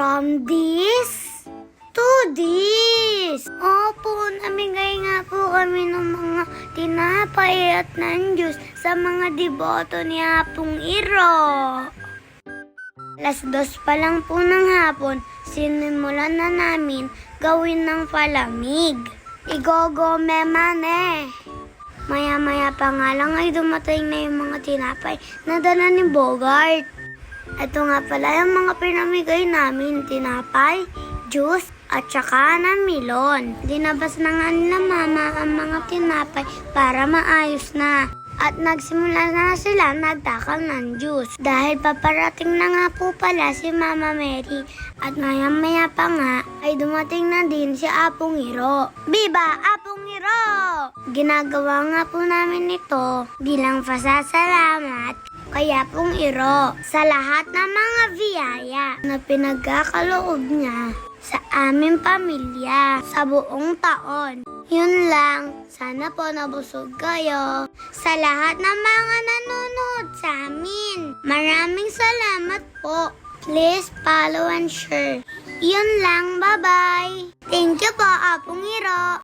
From this to this. Opo, namigay nga po kami ng mga tinapay at ng juice sa mga deboto ni Apong Iro. 2:00 pa lang po ng hapon, sinimulan na namin gawin ng palamig. Igogome man eh. Maya-maya pa nga lang ay dumating na yung mga tinapay na dala ni Bogart. Ito nga pala yung mga pinamigay namin, tinapay, juice, at saka ng milon. Dinabas na nga nila mama ang mga tinapay para maayos na. At nagsimula na sila nagtakal ng juice. Dahil paparating na nga po pala si Mama Mary. At maya-maya pa nga ay dumating na din si Apong Iro. Biba Apong Iro! Ginagawa nga po namin ito bilang pasasalamat kay Apong Iro sa lahat ng mga biyaya na pinagkakaloob niya sa aming pamilya sa buong taon. Yun lang, sana po nabusog kayo sa lahat ng mga nanonood sa amin. Maraming salamat po. Please follow and share. Yun lang, bye-bye. Thank you po, Apong Iro.